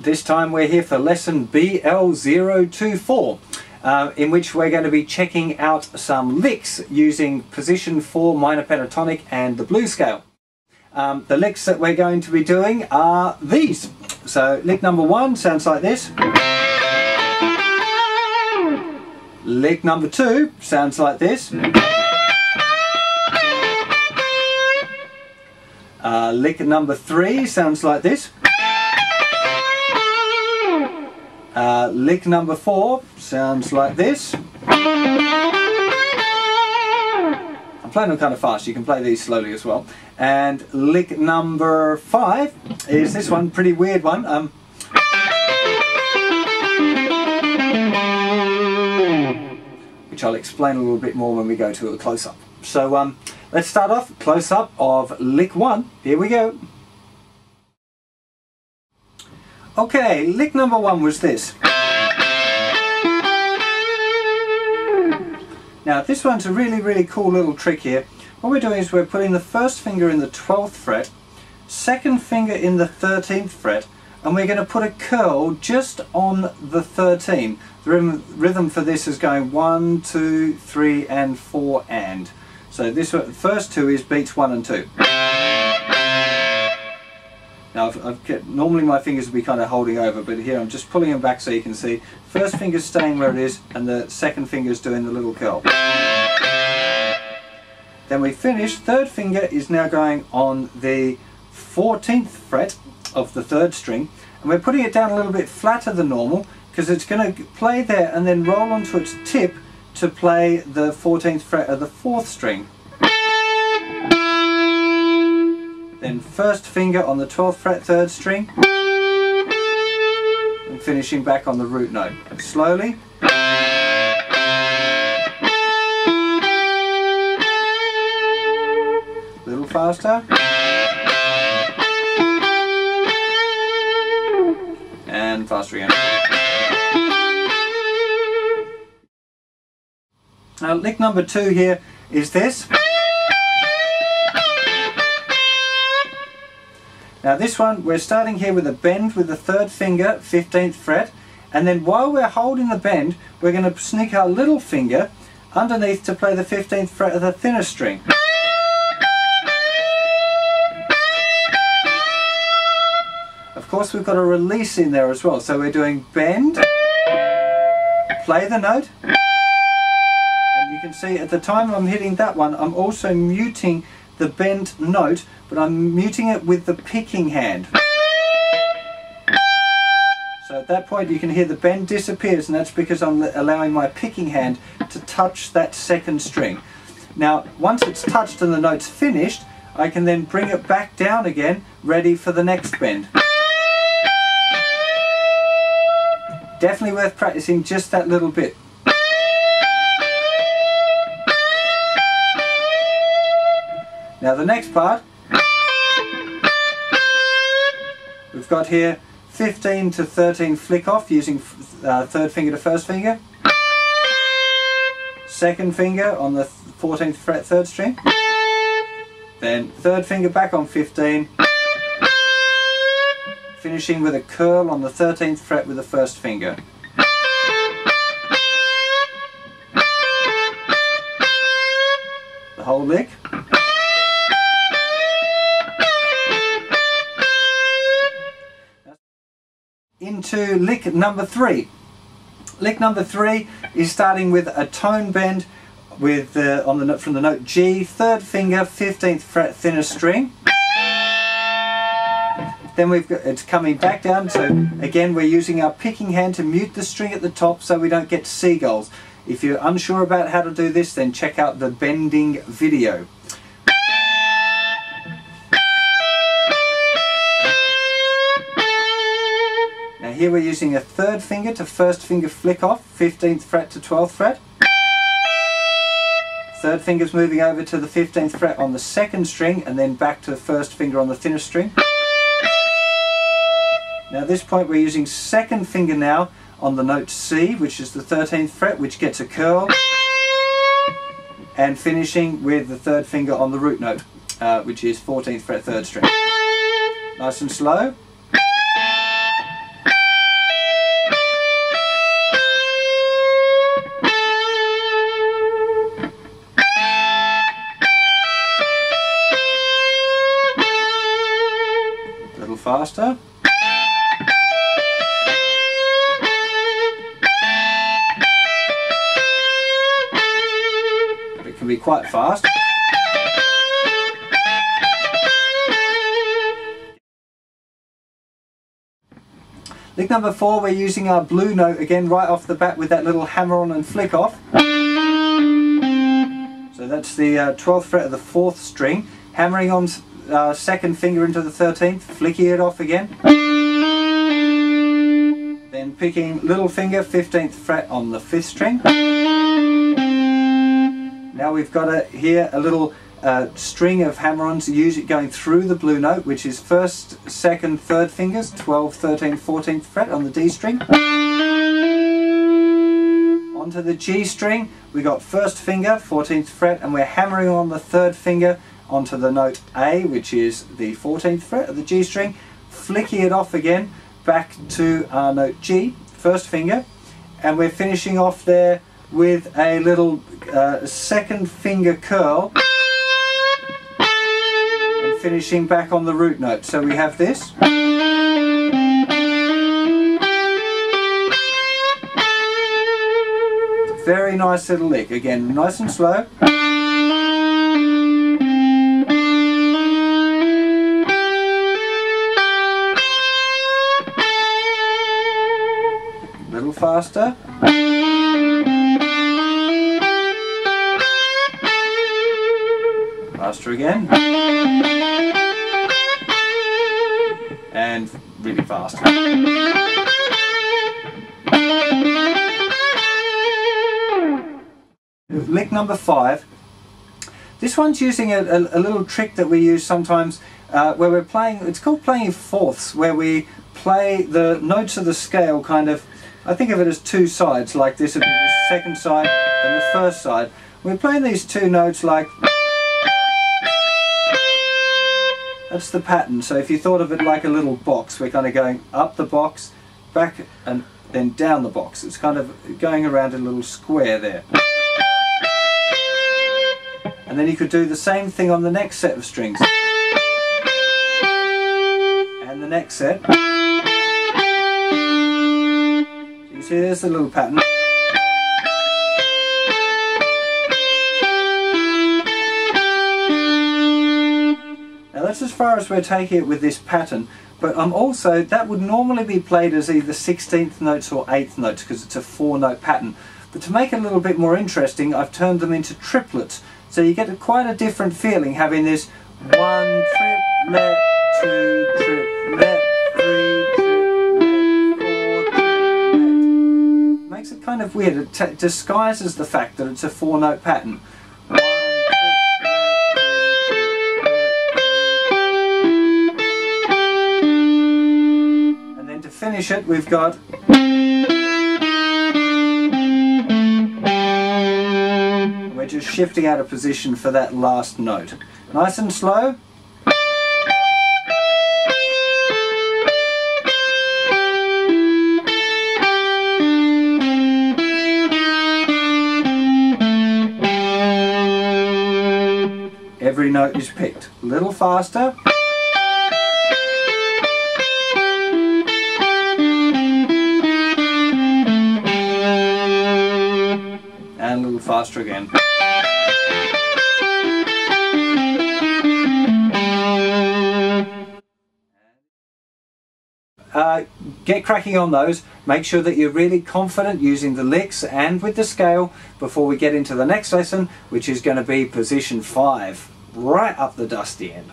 This time we're here for lesson BL-024, in which we're going to be checking out some licks using position 4 minor pentatonic and the blues scale. The licks that we're going to be doing are these. So lick number 1 sounds like this. Lick number 2 sounds like this. Lick number 3 sounds like this. Lick number 4 sounds like this. I'm playing them kind of fast, you can play these slowly as well. And lick number 5 is this one, pretty weird one. Which I'll explain a little bit more when we go to a close-up. So let's start off, close-up of lick 1. Here we go. Okay, lick number 1 was this. Now this one's a really cool little trick here. What we're doing is we're putting the first finger in the 12th fret, second finger in the 13th fret, and we're going to put a curl just on the 13. The rhythm for this is going 1, 2, 3 and 4 and. So this one, the first 2 is beats 1 and 2. Now normally my fingers would be kind of holding over, but here I'm just pulling them back so you can see. First finger's staying where it is and the second finger's doing the little curl. Then we finish, third finger is now going on the 14th fret of the 3rd string, and we're putting it down a little bit flatter than normal because it's going to play there and then roll onto its tip to play the 14th fret of the 4th string. Then first finger on the 12th fret 3rd string and finishing back on the root note. Slowly. A little faster. And faster again. Now lick number 2 here is this. Now this one, we're starting here with a bend with the 3rd finger, 15th fret, and then while we're holding the bend, we're going to sneak our little finger underneath to play the 15th fret of the thinner string. Of course we've got a release in there as well, so we're doing bend, play the note, and you can see at the time I'm hitting that one, I'm also muting the bent note, but I'm muting it with the picking hand. So at that point you can hear the bend disappears, and that's because I'm allowing my picking hand to touch that 2nd string. Now once it's touched and the note's finished, I can then bring it back down again, ready for the next bend. Definitely worth practicing just that little bit. Now the next part, we've got here 15 to 13 flick off using 3rd finger to 1st finger, 2nd finger on the 14th fret 3rd string, then 3rd finger back on 15, finishing with a curl on the 13th fret with the 1st finger. The whole lick. Into lick number 3. Lick number 3 is starting with a tone bend with from the note G, 3rd finger, 15th fret thinner string. Then it's coming back down, so again we're using our picking hand to mute the string at the top so we don't get seagulls. If you're unsure about how to do this, then check out the bending video. Now here we're using a 3rd finger to 1st finger flick off, 15th fret to 12th fret. 3rd finger's moving over to the 15th fret on the 2nd string and then back to the 1st finger on the thinner string. Now at this point we're using 2nd finger now on the note C, which is the 13th fret, which gets a curl, and finishing with the 3rd finger on the root note, which is 14th fret 3rd string. Nice and slow. faster. It can be quite fast. Lick number 4, we're using our blue note again right off the bat with that little hammer on and flick off. So that's the 12th fret of the 4th string, hammering on second finger into the 13th, flicking it off again. Then picking little finger, 15th fret on the 5th string. Now we've got here a little string of hammer-ons, going through the blue note, which is 1st, 2nd, 3rd fingers, 12th, 13th, 14th fret on the D string. Onto the G string, we got 1st finger, 14th fret, and we're hammering on the 3rd finger onto the note A, which is the 14th fret of the G string, flicking it off again back to our note G, 1st finger, and we're finishing off there with a little 2nd finger curl and finishing back on the root note. So we have this. Very nice little lick. Again, nice and slow. A little faster. Faster again. And really fast. Lick number 5. This one's using a little trick that we use sometimes where we're playing, it's called playing fourths, where we play the notes of the scale kind of, I think of it as two sides, like this would be the 2nd side and the 1st side. We're playing these two notes like, that's the pattern. So if you thought of it like a little box, we're kind of going up the box, back and then down the box. It's kind of going around a little square there. And then you could do the same thing on the next set of strings. And the next set. So you see there's the little pattern. Now that's as far as we're taking it with this pattern, but also that would normally be played as either 16th notes or 8th notes because it's a 4-note pattern. But to make it a little bit more interesting, I've turned them into triplets. So you get quite a different feeling having this 1 triplet, 2 triplet, 3 triplet, 4 triplet. Makes it kind of weird. It disguises the fact that it's a 4-note pattern. And then to finish it, we've got. We're just shifting out of position for that last note. Nice and slow. Every note is picked. A little faster. And a little faster again. Get cracking on those. Make sure that you're really confident using the licks and with the scale before we get into the next lesson, which is going to be position 5, right up the dusty end.